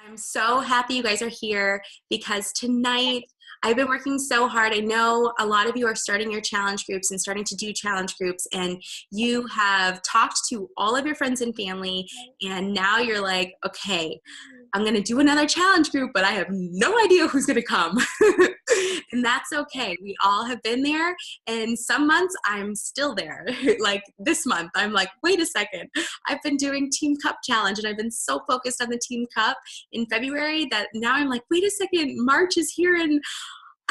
I'm so happy you guys are here because tonight I've been working so hard. I know a lot of you are starting your challenge groups and starting to do challenge groups, and you have talked to all of your friends and family, and now you're like, okay, I'm going to do another challenge group, but I have no idea who's going to come. And that's okay. We all have been there, and some months I'm still there. Like this month, I'm like, wait a second. I've been doing Team Cup Challenge, and I've been so focused on the Team Cup in February that now I'm like, wait a second, March is here, and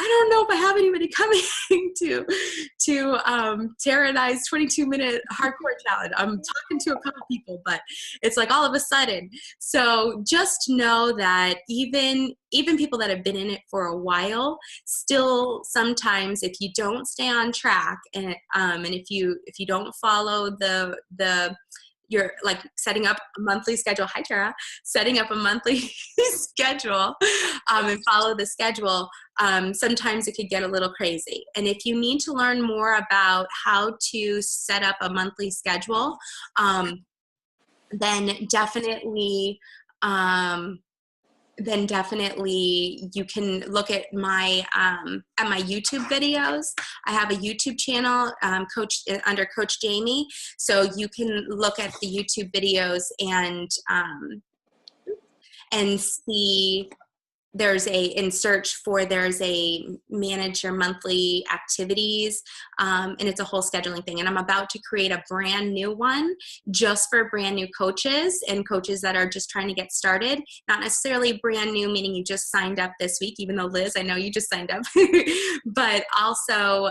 I don't know if I have anybody coming to Tara and I's 22-minute hardcore challenge. I'm talking to a couple people, but it's like all of a sudden. So just know that even people that have been in it for a while, still sometimes if you don't stay on track and if you don't follow you're like setting up a monthly schedule. Hi, Tara. Setting up a monthly schedule and follow the schedule. Sometimes it could get a little crazy. And if you need to learn more about how to set up a monthly schedule, then definitely you can look at my YouTube videos. I have a YouTube channel under Coach Jamie, so you can look at the YouTube videos and see. There's a manage your monthly activities, and it's a whole scheduling thing. And I'm about to create a brand new one just for brand new coaches and coaches that are just trying to get started. Not necessarily brand new, meaning you just signed up this week, even though Liz, I know you just signed up, but also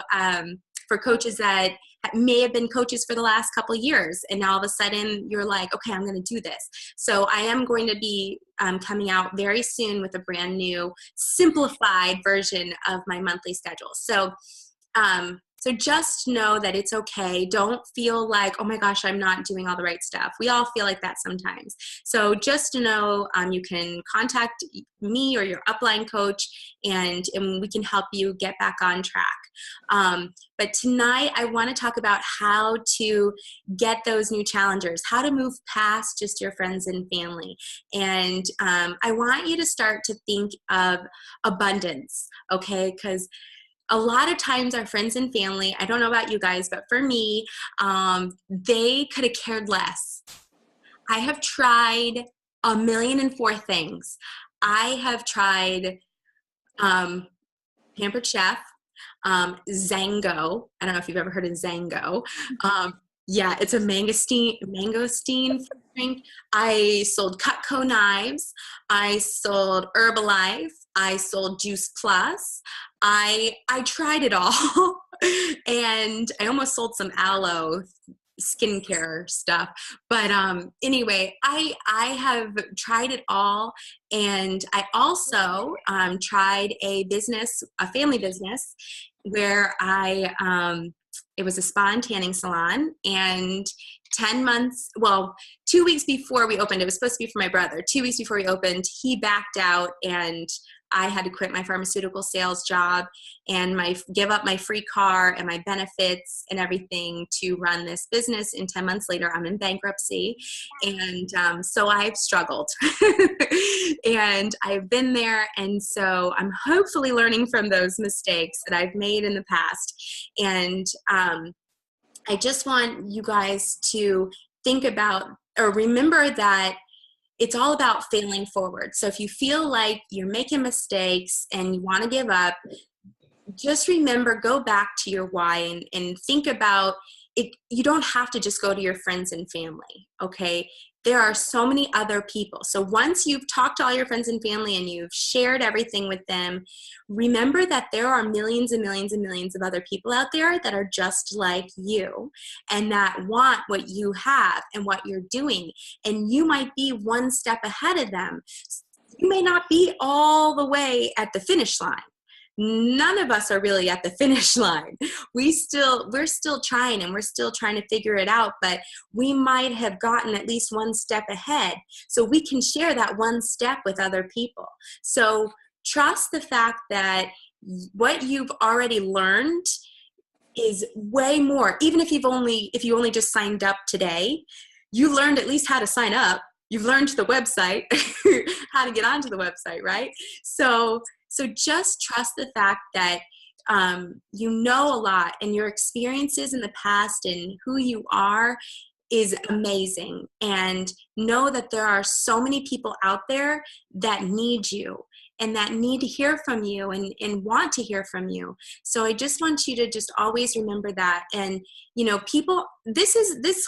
for coaches that may have been coaches for the last couple of years, and now all of a sudden you're like, okay, I'm going to do this. So I am going to be coming out very soon with a brand new simplified version of my monthly schedule. So so just know that it's okay. Don't feel like, oh my gosh, I'm not doing all the right stuff. We all feel like that sometimes. So just know you can contact me or your upline coach, and we can help you get back on track. But tonight I want to talk about how to get those new challengers, how to move past just your friends and family. And I want you to start to think of abundance, okay? Because a lot of times our friends and family, I don't know about you guys, but for me, they could have cared less. I have tried 1,000,004 things. I have tried Pampered Chef, Zango. I don't know if you've ever heard of Zango. Yeah, it's a mangosteen drink. I sold Cutco knives. I sold Herbalife. I sold Juice Plus. I tried it all. And I almost sold some aloe skincare stuff. But anyway, I have tried it all. And I also tried a family business where it was a spa and tanning salon, and 2 weeks before we opened, it was supposed to be for my brother. 2 weeks before we opened, he backed out, and I had to quit my pharmaceutical sales job and give up my free car and my benefits and everything to run this business. And 10 months later, I'm in bankruptcy. And so I've struggled and I've been there. And so I'm hopefully learning from those mistakes that I've made in the past. And I just want you guys to think about or remember that it's all about failing forward. So if you feel like you're making mistakes and you want to give up, just remember, go back to your why and think about it. You don't have to just go to your friends and family, okay? There are so many other people. So once you've talked to all your friends and family and you've shared everything with them, remember that there are millions and millions and millions of other people out there that are just like you and that want what you have and what you're doing. And you might be one step ahead of them. You may not be all the way at the finish line. None of us are really at the finish line. We're still trying, and we're still trying to figure it out, but we might have gotten at least one step ahead. So we can share that one step with other people. So trust the fact that what you've already learned is way more. Even if you only just signed up today, you learned at least how to sign up. you've learned the website, how to get onto the website, right? So just trust the fact that you know a lot, and your experiences in the past and who you are is amazing. And know that there are so many people out there that need you and that need to hear from you and want to hear from you. So I just want you to just always remember that. And, you know, people, this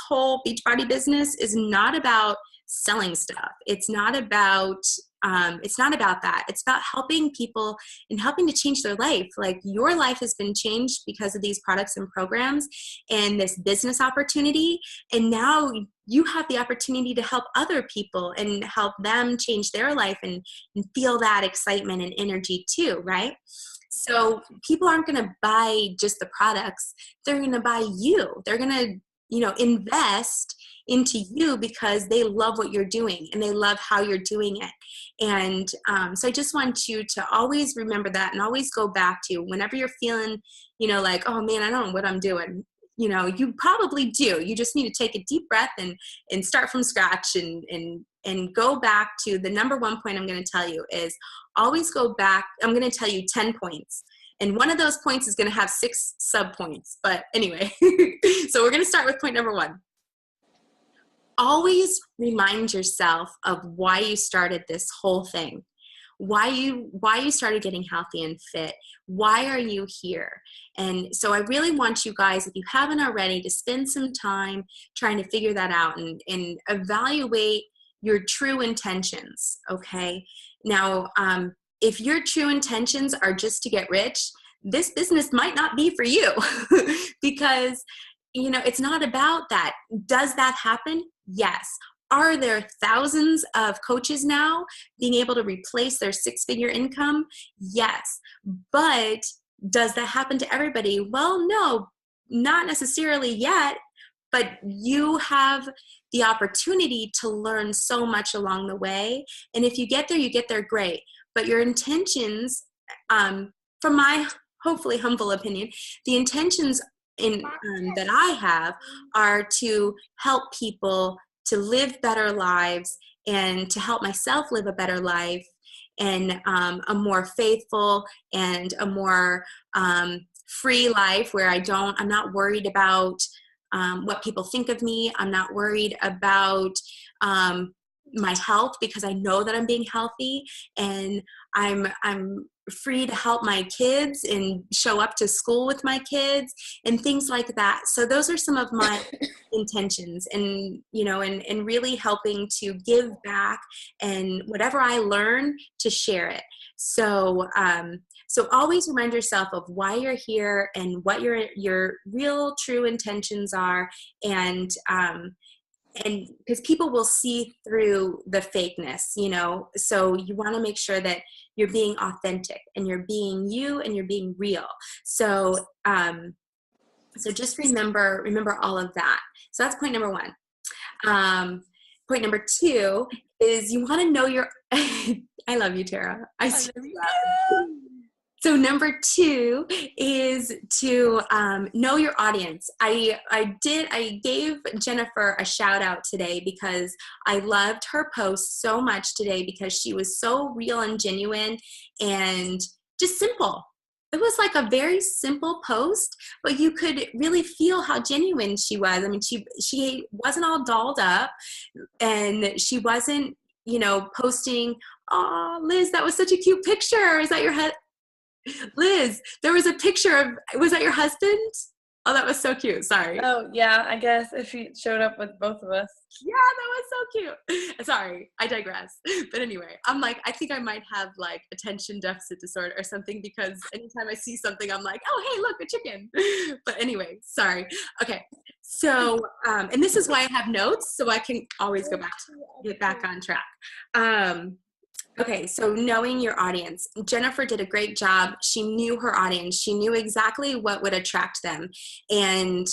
whole Beachbody business is not about selling stuff. It's not about that. It's about helping people and helping to change their life. Like, your life has been changed because of these products and programs and this business opportunity. And now you have the opportunity to help other people and help them change their life and feel that excitement and energy too, right? So people aren't going to buy just the products. They're going to buy you. They're going to, you know, invest into you because they love what you're doing and they love how you're doing it. And so I just want you to always remember that, and always go back to, whenever you're feeling, you know, like, oh man, I don't know what I'm doing. You know, you probably do. You just need to take a deep breath and start from scratch and go back to the number one point I'm going to tell you is always go back. I'm going to tell you 10 points. And one of those points is going to have 6 sub points. But anyway, so we're going to start with point number 1. Always remind yourself of why you started this whole thing, why you started getting healthy and fit. Why are you here? And so I really want you guys, if you haven't already, to spend some time trying to figure that out and evaluate your true intentions. Okay. Now, if your true intentions are just to get rich, this business might not be for you because, you know, it's not about that. Does that happen? Yes. Are there thousands of coaches now being able to replace their 6-figure income? Yes. But does that happen to everybody? Well, no, not necessarily yet, but you have the opportunity to learn so much along the way. And if you get there, great. But your intentions, from my hopefully humble opinion, the intentions that I have are to help people to live better lives and to help myself live a better life and a more faithful and a more free life where I'm not worried about what people think of me. I'm not worried about my health because I know that I'm being healthy, and I'm free to help my kids and show up to school with my kids and things like that. So those are some of my intentions, and, you know, and really helping to give back and whatever I learn to share it. So, so always remind yourself of why you're here and what your real true intentions are. And because people will see through the fakeness, you know, so you want to make sure that you're being authentic and you're being you and you're being real. So, so just remember all of that. So that's point number 1. Point number 2 is you want to know your, I love you, Tara. I love you. So number 2 is to know your audience. I gave Jennifer a shout out today because I loved her post so much today because she was so real and genuine and just simple. It was like a very simple post, but you could really feel how genuine she was. I mean, she wasn't all dolled up, and she wasn't, you know, posting, "Oh, Liz, that was such a cute picture. Is that your head?" Liz, there was a picture of, was that your husband? Oh, that was so cute. Sorry. Oh, yeah, I guess if he showed up with both of us. Yeah, that was so cute. Sorry, I digress. But anyway, I'm like, I think I might have like attention deficit disorder or something because anytime I see something, I'm like, oh, hey, look, a chicken. But anyway, sorry. Okay. So, and this is why I have notes, so I can always get back on track. Okay, so knowing your audience. Jennifer did a great job. She knew her audience. She knew exactly what would attract them. And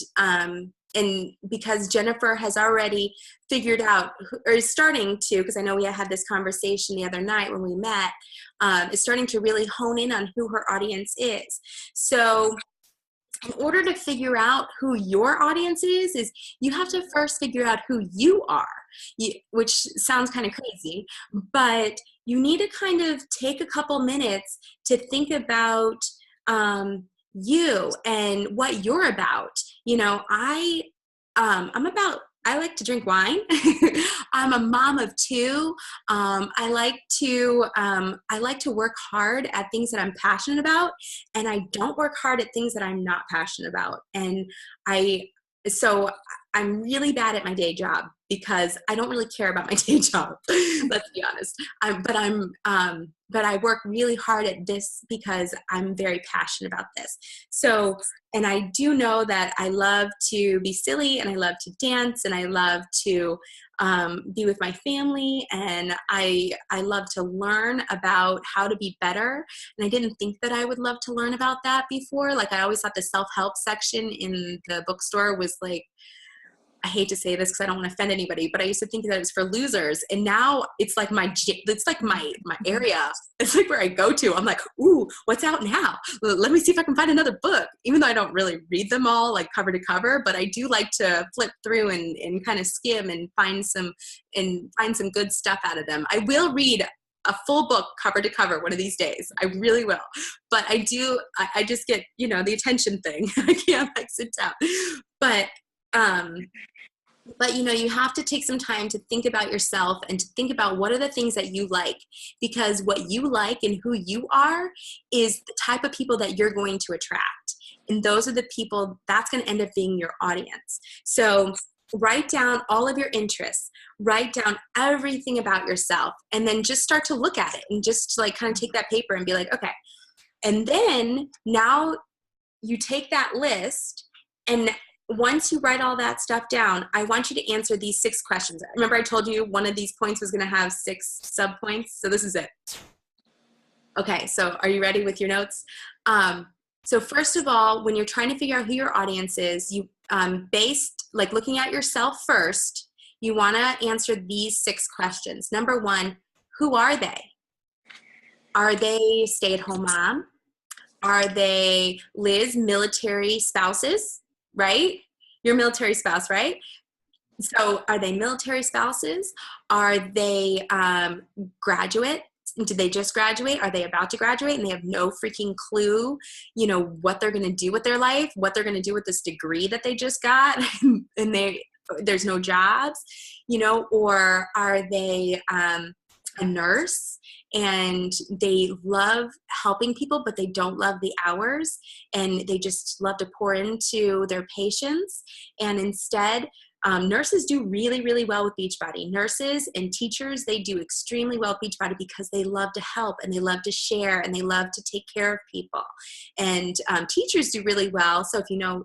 because Jennifer has already figured out, or is starting to, because I know we had this conversation the other night when we met, is starting to really hone in on who her audience is. So in order to figure out who your audience is you have to first figure out who you are. which sounds kind of crazy, but you need to kind of take a couple minutes to think about you and what you're about. You know, I like to drink wine. I'm a mom of two. I like to work hard at things that I'm passionate about, and I don't work hard at things that I'm not passionate about. And so I'm really bad at my day job because I don't really care about my day job. Let's be honest. But I work really hard at this because I'm very passionate about this. So, and I do know that I love to be silly, and I love to dance, and I love to be with my family, and I love to learn about how to be better. And I didn't think that I would love to learn about that before. Like, I always thought the self-help section in the bookstore was like, I hate to say this because I don't want to offend anybody, but I used to think that it was for losers. And now it's like my area. It's like where I go to. I'm like, ooh, what's out now? Let me see if I can find another book. Even though I don't really read them all like cover to cover, but I do like to flip through and kind of skim and find some good stuff out of them. I will read a full book cover to cover one of these days. I really will. But I just get, the attention thing. I can't like sit down. But you have to take some time to think about yourself and to think about what are the things that you like, because what you like and who you are is the type of people that you're going to attract. And those are the people that's going to end up being your audience. So write down all of your interests, write down everything about yourself, and then just start to look at it and just like kind of take that paper and be like, okay. And then now you take that list, and once you write all that stuff down, I want you to answer these 6 questions. Remember I told you one of these points was going to have 6 subpoints? So this is it. Okay, so are you ready with your notes? So first of all, when you're trying to figure out who your audience is, you looking at yourself first, you want to answer these 6 questions. Number 1, who are they? Are they stay-at-home mom? Are they Liz military spouses? Right? Your military spouse, right? So are they military spouses? Are they graduate? Did they just graduate? Are they about to graduate and they have no freaking clue, what they're going to do with their life, what they're going to do with this degree that they just got and there's no jobs, or are they a nurse and they love helping people, but they don't love the hours and they just love to pour into their patients. And instead, nurses do really, really well with Beachbody. Nurses and teachers, they do extremely well with Beachbody because they love to help and they love to share and they love to take care of people. And teachers do really well. So if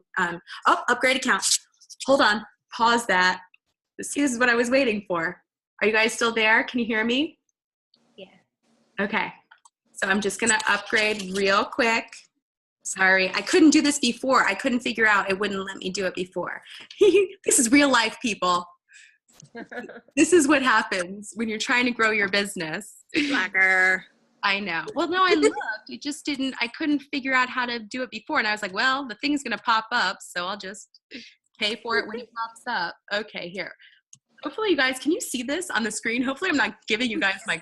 upgrade account. Hold on, pause that. This is what I was waiting for. Are you guys still there? Can you hear me? Okay, so I'm just gonna upgrade real quick. Sorry, I couldn't do this before. I couldn't figure out, it wouldn't let me do it before. This is real life, people. This is what happens when you're trying to grow your business. Slacker. I know. Well, no, I looked. It just didn't, I couldn't figure out how to do it before. And I was like, well, the thing's gonna pop up, so I'll just pay for it when it pops up. Okay, here. Hopefully you guys, can you see this on the screen? Hopefully I'm not giving you guys my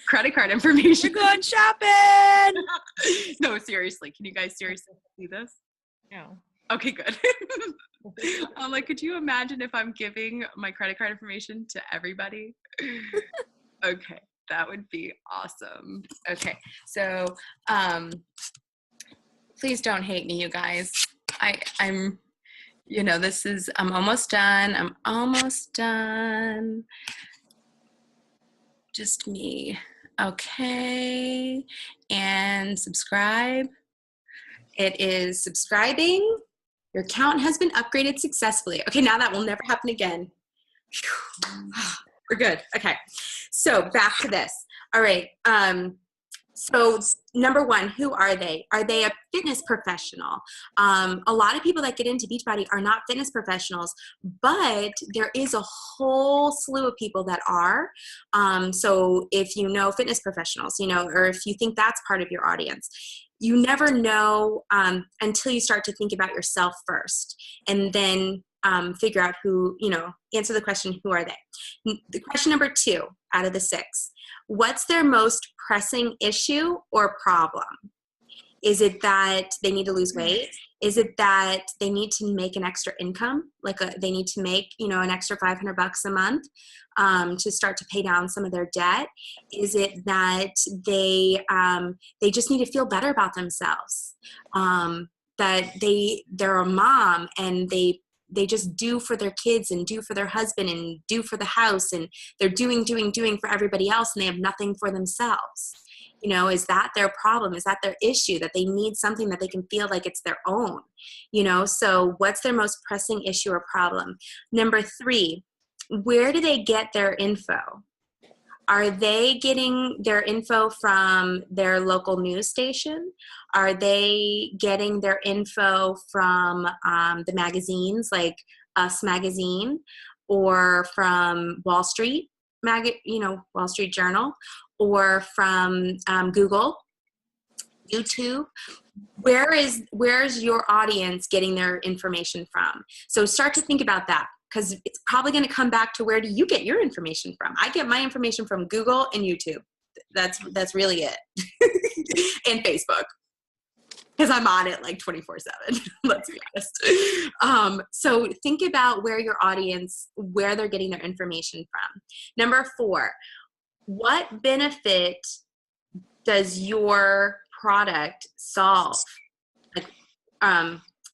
credit card information. You're going shopping. No, seriously. Can you guys seriously see this? No. Okay, good. I'm like, could you imagine if I'm giving my credit card information to everybody? Okay, that would be awesome. Okay, so please don't hate me, you guys. I'm almost done. I'm almost done. Just me. Okay. And subscribe. It is subscribing. Your account has been upgraded successfully. Okay, now that will never happen again. We're good. Okay. So back to this. All right. So number 1, who are they? Are they a fitness professional? A lot of people that get into Beachbody are not fitness professionals, but there is a whole slew of people that are. So if you know fitness professionals, or if you think that's part of your audience, you never know until you start to think about yourself first. And then figure out who, answer the question, who are they? The question number 2 out of the 6, what's their most pressing issue or problem? Is it that they need to lose weight? Is it that they need to make an extra income? They need to make, an extra $500 a month to start to pay down some of their debt? Is it that they just need to feel better about themselves? That they're a mom and they just do for their kids and do for their husband and do for the house, and they're doing for everybody else, and they have nothing for themselves. Is that their problem? Is that their issue, that they need something that they can feel like it's their own? So what's their most pressing issue or problem? Number 3, where do they get their info? Are they getting their info from their local news station? Are they getting their info from the magazines like Us Magazine, or from Wall Street Wall Street Journal, or from Google, YouTube? Where's your audience getting their information from? So start to think about that, because it's probably going to come back to, where do you get your information from? I get my information from Google and YouTube. That's really it. And Facebook, because I'm on it like 24/7. Let's be honest. So think about where your audience, where they're getting their information from. Number 4, what benefit does your product solve?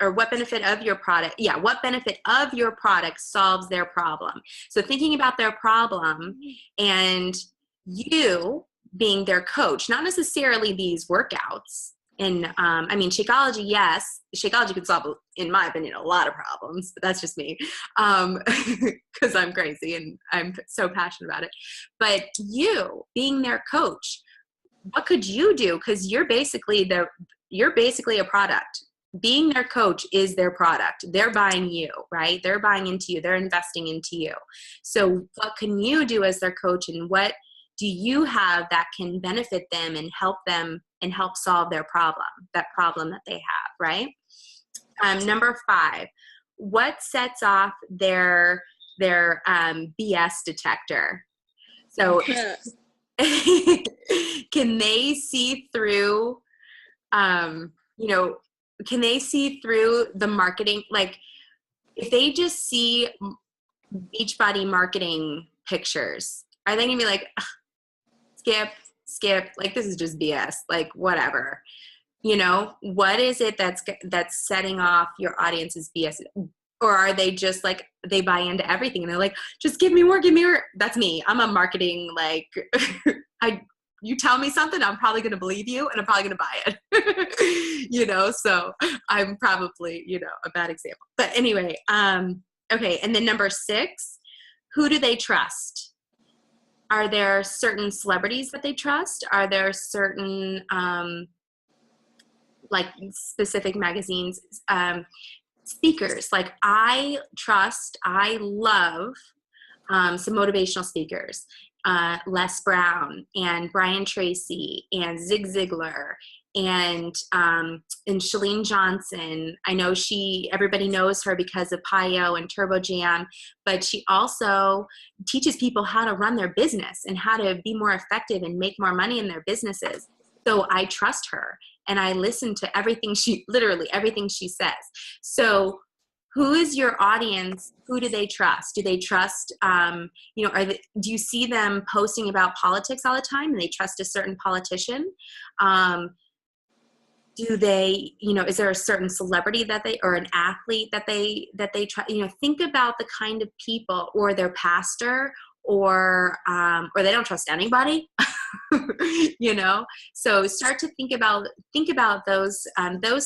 Or what benefit of your product? Yeah, what benefit of your product solves their problem? So thinking about their problem, and you being their coach, not necessarily these workouts. And Shakeology, yes, Shakeology could solve, in my opinion, a lot of problems, but that's just me, because I'm crazy and I'm so passionate about it. But you being their coach, what could you do? Because you're basically a product. Being their coach is their product. They're buying you, right? They're buying into you. They're investing into you. So what can you do as their coach, and what do you have that can benefit them and help solve their problem, that problem that they have, right? Number 5, what sets off their BS detector? So can they see through, can they see through the marketing? Like, if they just see Beachbody marketing pictures, are they gonna be like, skip, like, this is just BS, like, whatever? What is it that's setting off your audience's BS? Or are they just like, they buy into everything and they're like, just give me more. That's me. I'm a marketing, like, you tell me something, I'm probably going to believe you, and I'm probably going to buy it. So I'm probably, a bad example. But anyway, okay. And then number 6, who do they trust? Are there certain celebrities that they trust? Are there certain, like, specific magazines, speakers? Like, I love some motivational speakers. Les Brown and Brian Tracy and Zig Ziglar and Chalene Johnson. I know everybody knows her because of PiYo and Turbo Jam, but she also teaches people how to run their business and how to be more effective and make more money in their businesses. So I trust her and I listen to literally everything she says. So who is your audience? Who do they trust? Do they trust, do you see them posting about politics all the time and they trust a certain politician? Do they, is there a certain celebrity or an athlete that they try, think about the kind of people, or their pastor, or they don't trust anybody, so start to think about those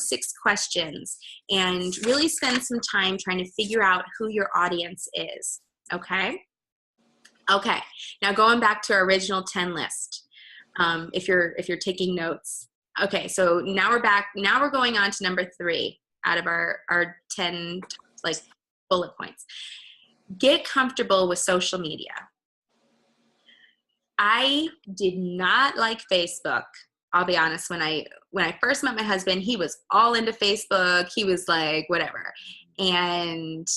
6 questions and really spend some time trying to figure out who your audience is. Okay. Now going back to our original 10 list, if you're taking notes. Okay. So now we're back. Now we're going on to number 3 out of our 10, like, bullet points. Get comfortable with social media. I did not like Facebook. I'll be honest, when I first met my husband, he was all into Facebook. He was like, whatever. And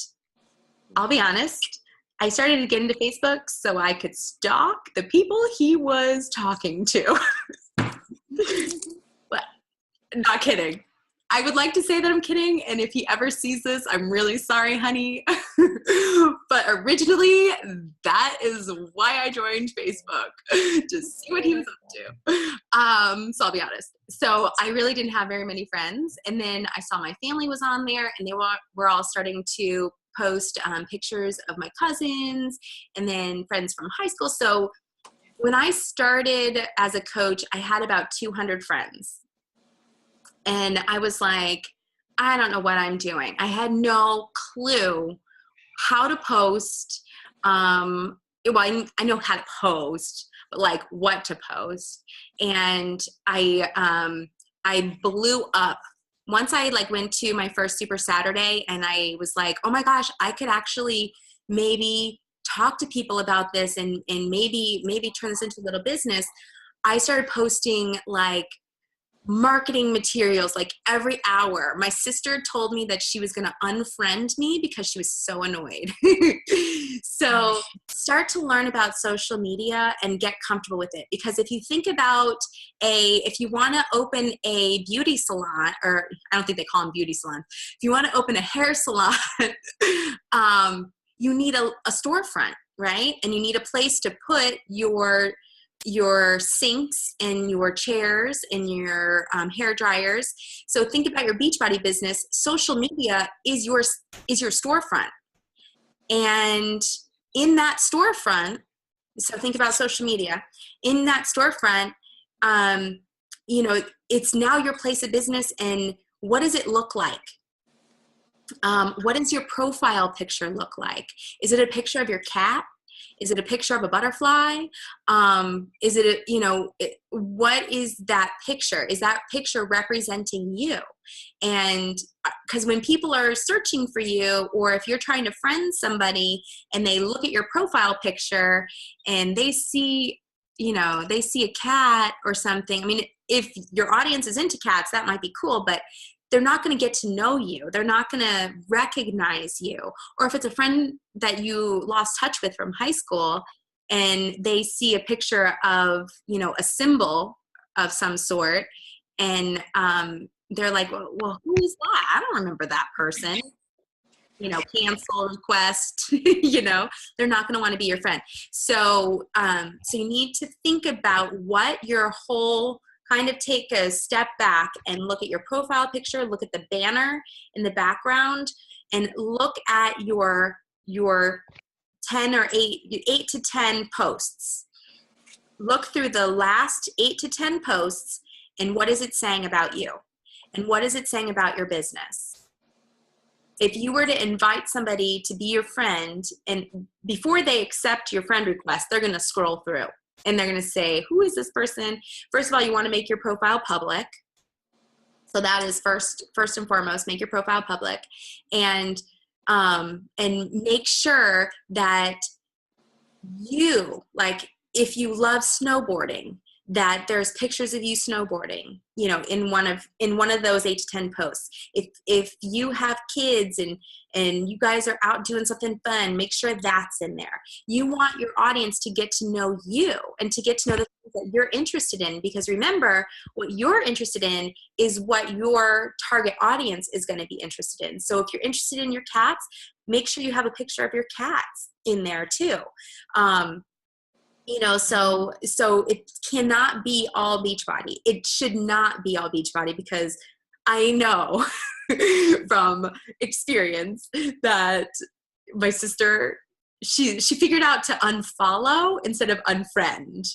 I'll be honest, I started to get into Facebook so I could stalk the people he was talking to. But not kidding. I would like to say that I'm kidding, and if he ever sees this, I'm really sorry, honey. But originally, that is why I joined Facebook, to see what he was up to. So I'll be honest. So I really didn't have very many friends, and then I saw my family was on there, and they were all starting to post pictures of my cousins, and then friends from high school. So when I started as a coach, I had about 200 friends. And I was like, I don't know what I'm doing. I had no clue how to post. Well, I know how to post, but like what to post. And I blew up once I like went to my first Super Saturday, and I was like, oh my gosh, I could actually maybe talk to people about this and maybe turn this into a little business. I started posting like marketing materials like every hour. My sister told me that she was going to unfriend me because she was so annoyed. So start to learn about social media and get comfortable with it. Because if you think about if you want to open a beauty salon, or I don't think they call them beauty salons. If you want to open a hair salon, you need a storefront, right? And you need a place to put your sinks and your chairs and your hair dryers. So think about your Beachbody business. Social media is your storefront. And in that storefront, so think about social media. In that storefront, it's now your place of business. And what does it look like? What does your profile picture look like? Is it a picture of your cat? Is it a picture of a butterfly? Is it, what is that picture? Is that picture representing you? And because when people are searching for you, or if you're trying to friend somebody and they look at your profile picture and they see a cat or something. I mean, if your audience is into cats, that might be cool, but they're not going to get to know you. They're not going to recognize you. Or if it's a friend that you lost touch with from high school and they see a picture of, a symbol of some sort, and they're like, well, who is that? I don't remember that person. Cancel request, they're not going to want to be your friend. So you need to think about what your whole kind of take a step back and look at your profile picture, look at the banner in the background, and look at your 10 or 8 to 10 posts. Look through the last 8 to 10 posts, and what is it saying about you? And what is it saying about your business? If you were to invite somebody to be your friend, and before they accept your friend request, they're going to scroll through. And they're going to say, who is this person? First of all, you want to make your profile public. So that is first and foremost, make your profile public, and make sure that you, like, if you love snowboarding, that there's pictures of you snowboarding, in one of those 8 to 10 posts. If you have kids and you guys are out doing something fun, make sure that's in there. You want your audience to get to know you and to get to know the things that you're interested in, because remember, what you're interested in is what your target audience is going to be interested in. So if you're interested in your cats, make sure you have a picture of your cats in there too. So it cannot be all Beachbody. It should not be all Beachbody, because I know from experience that my sister, she figured out to unfollow instead of unfriend.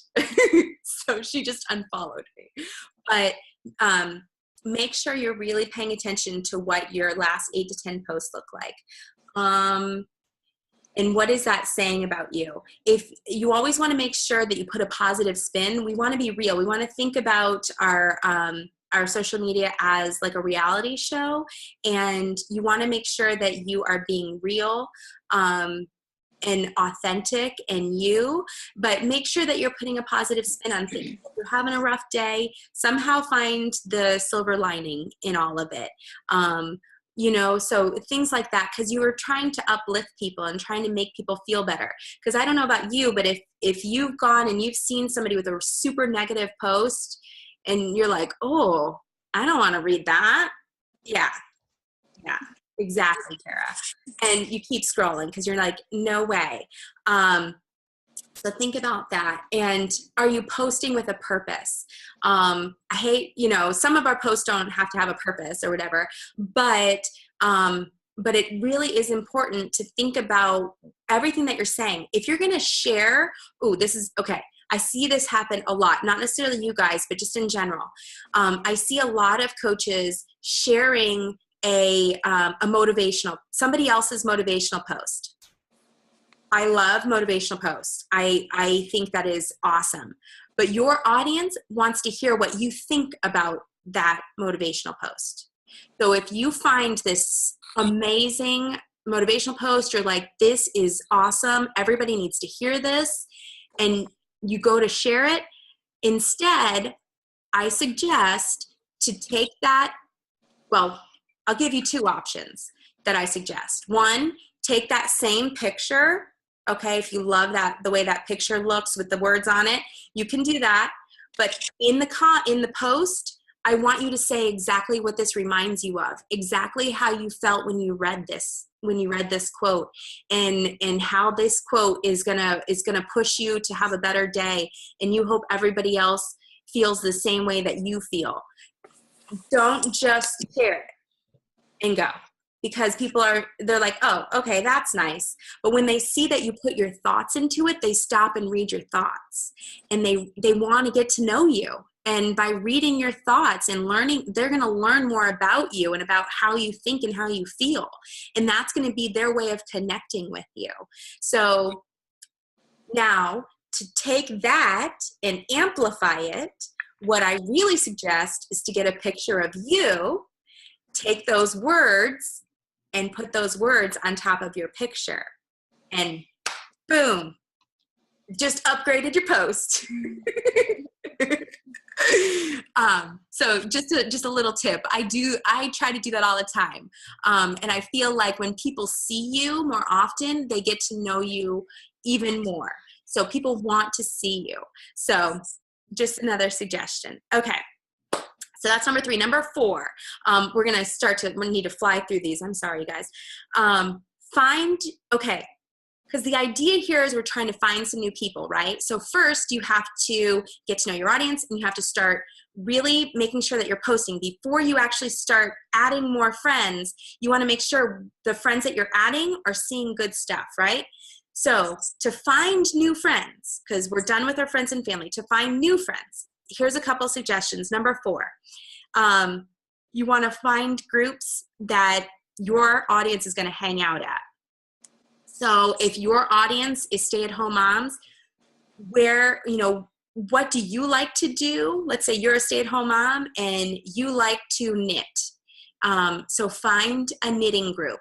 So she just unfollowed me. But make sure you're really paying attention to what your last 8 to 10 posts look like. And what is that saying about you? If you always want to make sure that you put a positive spin, we want to be real. We want to think about our social media as like a reality show, and you want to make sure that you are being real and authentic and you, but make sure that you're putting a positive spin on things. If you're having a rough day, somehow find the silver lining in all of it. so things like that, because you were trying to uplift people and trying to make people feel better. Because I don't know about you, but if you've gone and you've seen somebody with a super negative post and you're like, oh, I don't want to read that. Yeah, exactly, Tara. And you keep scrolling because you're like, no way. So think about that. And are you posting with a purpose? I hate, some of our posts don't have to have a purpose or whatever, but it really is important to think about everything that you're saying. If you're going to share, I see this happen a lot, not necessarily you guys, but just in general. I see a lot of coaches sharing somebody else's motivational post. I love motivational posts. I think that is awesome. But your audience wants to hear what you think about that motivational post. So if you find this amazing motivational post, you're like, this is awesome, everybody needs to hear this, and you go to share it, instead, I suggest to take that, I'll give you two options that I suggest. One, take that same picture. Okay, if you love the way that picture looks with the words on it, you can do that. But in the post, I want you to say exactly what this reminds you of, exactly how you felt when you read this quote, and how this quote is gonna push you to have a better day, and you hope everybody else feels the same way that you feel. Don't just share it and go. Because they're like, oh, okay, that's nice. But when they see that you put your thoughts into it, they stop and read your thoughts. And they want to get to know you. And by reading your thoughts and learning, they're going to learn more about you and about how you think and how you feel. And that's going to be their way of connecting with you. So now, to take that and amplify it, what I really suggest is to get a picture of you, take those words, and put those words on top of your picture, and boom, just upgraded your post. So just a little tip. I try to do that all the time. And I feel like when people see you more often, they get to know you even more. So people want to see you. So just another suggestion. Okay. So that's number 3. Number 4, we're going to need to fly through these. I'm sorry, you guys. Because the idea here is we're trying to find some new people, right? So first you have to get to know your audience, and you have to start really making sure that you're posting. Before you actually start adding more friends, you want to make sure the friends that you're adding are seeing good stuff, right? So to find new friends, because we're done with our friends and family, to find new friends, here's a couple suggestions. Number 4, you want to find groups that your audience is going to hang out at. So if your audience is stay-at-home moms, what do you like to do? Let's say you're a stay-at-home mom and you like to knit. So find a knitting group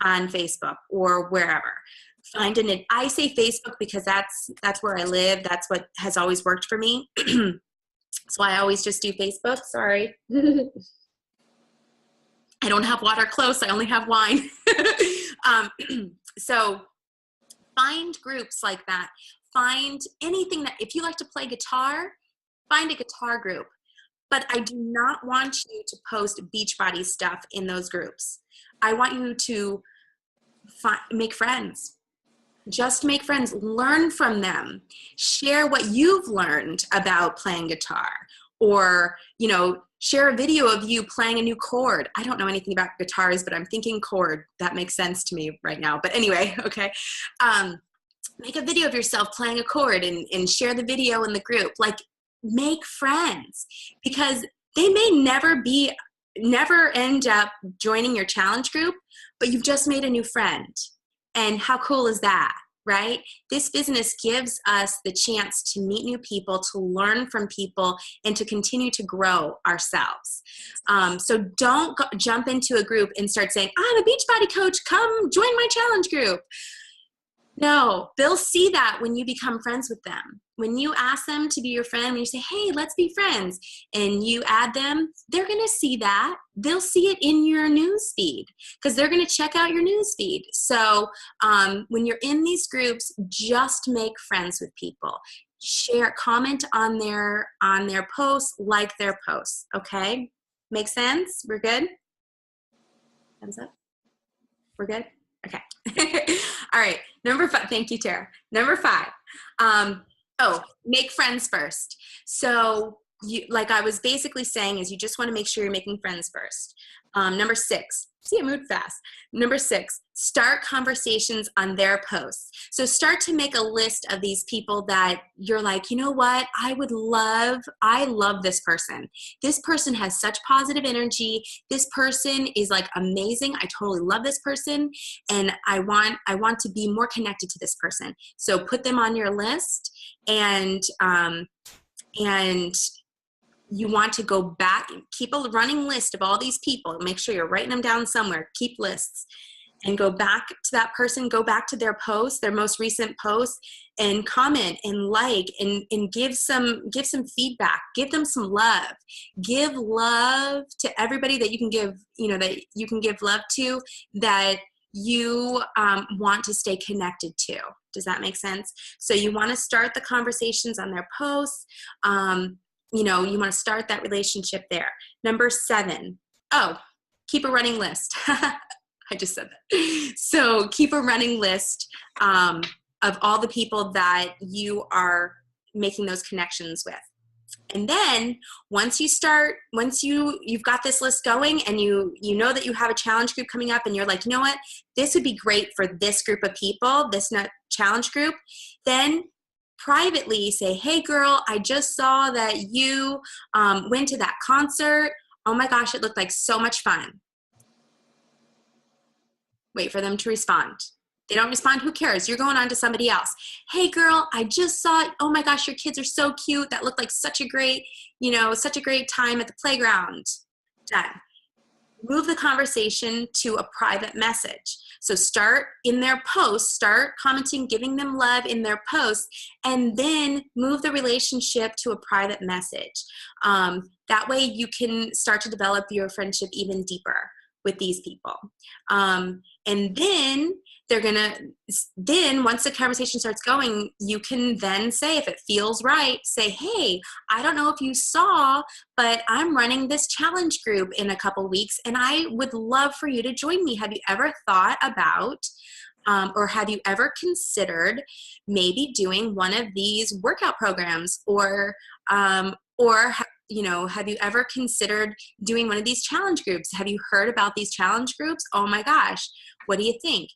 on Facebook or wherever. I say Facebook because that's where I live. That's what has always worked for me. So I always just do Facebook. Sorry. I don't have water close. I only have wine. So find groups like that. Find anything that, if you like to play guitar, find a guitar group. But I do not want you to post Beachbody stuff in those groups. I want you to make friends. Just make friends. Learn from them. Share what you've learned about playing guitar. Or, share a video of you playing a new chord. I don't know anything about guitars, but I'm thinking chord. That makes sense to me right now. But anyway, okay. Make a video of yourself playing a chord and share the video in the group. Like, make friends, because they may never end up joining your challenge group, but you've just made a new friend. And how cool is that, right? This business gives us the chance to meet new people, to learn from people, and to continue to grow ourselves. So don't jump into a group and start saying, I'm a Beachbody coach, come join my challenge group. No, they'll see that when you become friends with them. when you ask them to be your friend, when you say, hey, let's be friends, and you add them, they're going to see that. They'll see it in your news feed because they're going to check out your news feed. So when you're in these groups, just make friends with people. Share, comment on their posts, like their posts. Okay, make sense? We're good. Thumbs up. We're good. Okay. All right. Number 5. Thank you, Tara. Number 5. Make friends first. So like I was basically saying is you just want to make sure you're making friends first. Number 6. See, I moved fast. Number 6, start conversations on their posts. So start to make a list of these people that you're like, you know what? I love this person. This person has such positive energy. This person is like amazing. I totally love this person. And I want to be more connected to this person. So put them on your list and you want to go back, keep a running list of all these people. Make sure you're writing them down somewhere. Keep lists and go back to that person, go back to their posts, their most recent posts, and comment and like and give some feedback. Give them some love. Give love to everybody that you can give, that you can give love to, that you want to stay connected to. Does that make sense? So you want to start the conversations on their posts. You want to start that relationship there. Number 7, keep a running list. I just said that. So keep a running list of all the people that you are making those connections with. And then once you've got this list going and you know that you have a challenge group coming up and you're like, you know what, this would be great for this group of people, this challenge group, then privately say, hey girl, I just saw that you went to that concert. Oh my gosh, it looked like so much fun. Wait for them to respond. They don't respond, who cares? You're going on to somebody else. Hey girl, I just saw, oh my gosh, your kids are so cute. That looked like such a great time at the playground. Done. Move the conversation to a private message. So start in their posts, start commenting, giving them love in their posts, and then move the relationship to a private message. That way you can start to develop your friendship even deeper with these people. And then once the conversation starts going, you can then say, if it feels right, say, hey, I don't know if you saw, but I'm running this challenge group in a couple weeks and I would love for you to join me. Have you ever thought about, or have you ever considered maybe doing one of these workout programs or have you ever considered doing one of these challenge groups? Have you heard about these challenge groups? Oh my gosh, what do you think?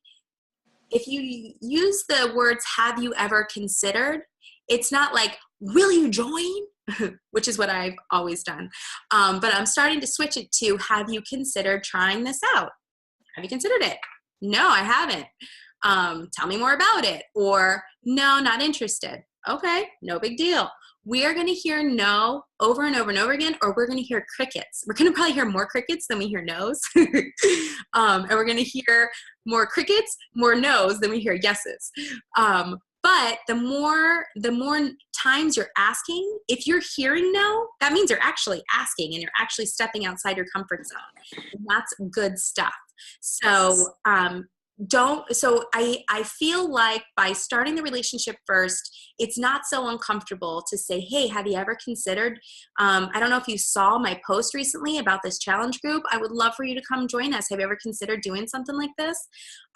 If you use the words, have you ever considered, it's not like, will you join? Which is what I've always done. But I'm starting to switch it to, have you considered trying this out? Have you considered it? No, I haven't. Tell me more about it. Or no, not interested. Okay, no big deal. We are going to hear no over and over and over again, or we're going to hear crickets. We're going to probably hear more crickets than we hear no's. And we're going to hear more crickets, more no's than we hear yeses. But the more times you're asking, if you're hearing no, that means you're actually asking and you're actually stepping outside your comfort zone. And that's good stuff. So, I feel like by starting the relationship first, it's not so uncomfortable to say, hey, have you ever considered, I don't know if you saw my post recently about this challenge group. I would love for you to come join us. Have you ever considered doing something like this?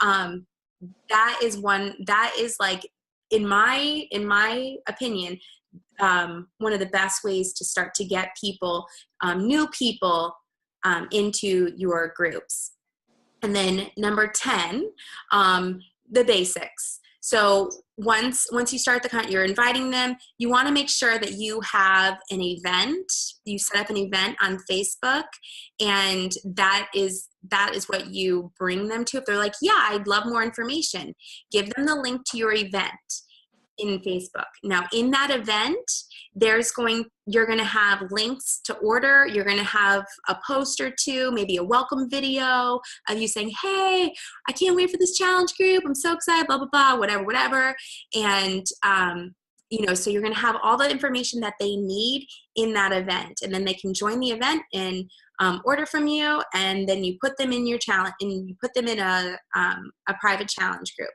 That is like, in my opinion, one of the best ways to start to get people, new people, into your groups. And then number 10, the basics. So once you start you're inviting them, you want to make sure that you have an event. You set up an event on Facebook, and that is what you bring them to. If they're like, yeah, I'd love more information, give them the link to your event in Facebook. Now, in that event, you're going to have links to order. You're going to have a post or two, maybe a welcome video of you saying, hey, I can't wait for this challenge group. I'm so excited, blah, blah, blah, whatever. And so you're going to have all the information that they need in that event, and then they can join the event and order from you, and then you put them in your challenge, and you put them in a private challenge group,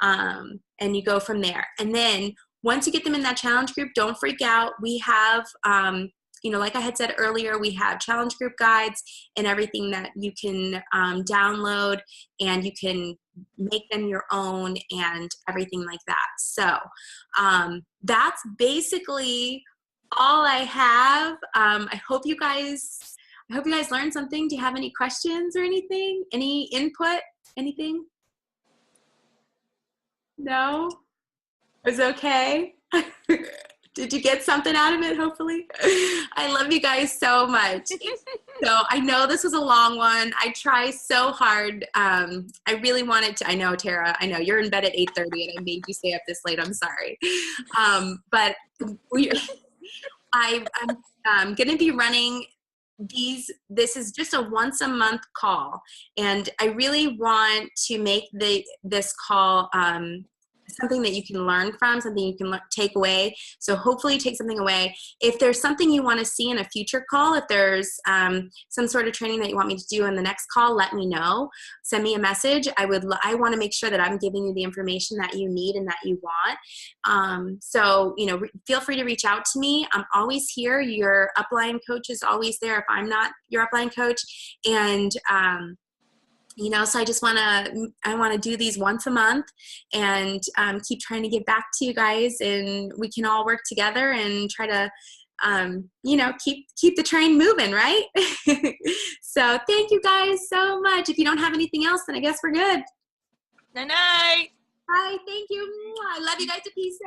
and you go from there. And then once you get them in that challenge group, don't freak out. We have, like I had said earlier, we have challenge group guides and everything that you can download, and you can make them your own and everything like that. So that's basically all I have. I hope you guys learned something. Do you have any questions or anything? Any input? Anything? No? It was okay? Did you get something out of it, hopefully? I love you guys so much. So I know this was a long one. I try so hard. I really wanted to. I know, Tara, I know you're in bed at 8:30 and I made you stay up this late. I'm sorry. But I'm going to be running these. This is just a once a month call. And I really want to make this call something that you can learn from, something you can take away. So hopefully take something away. If there's something you want to see in a future call, if there's some sort of training that you want me to do in the next call, let me know. Send me a message. I want to make sure that I'm giving you the information that you need and that you want. So, feel free to reach out to me. I'm always here. Your upline coach is always there if I'm not your upline coach. And, so I want to do these once a month and keep trying to get back to you guys, and we can all work together and try to, keep the train moving, right? So thank you guys so much. If you don't have anything else, then I guess we're good. Night-night. Bye. Thank you. I love you guys to pieces.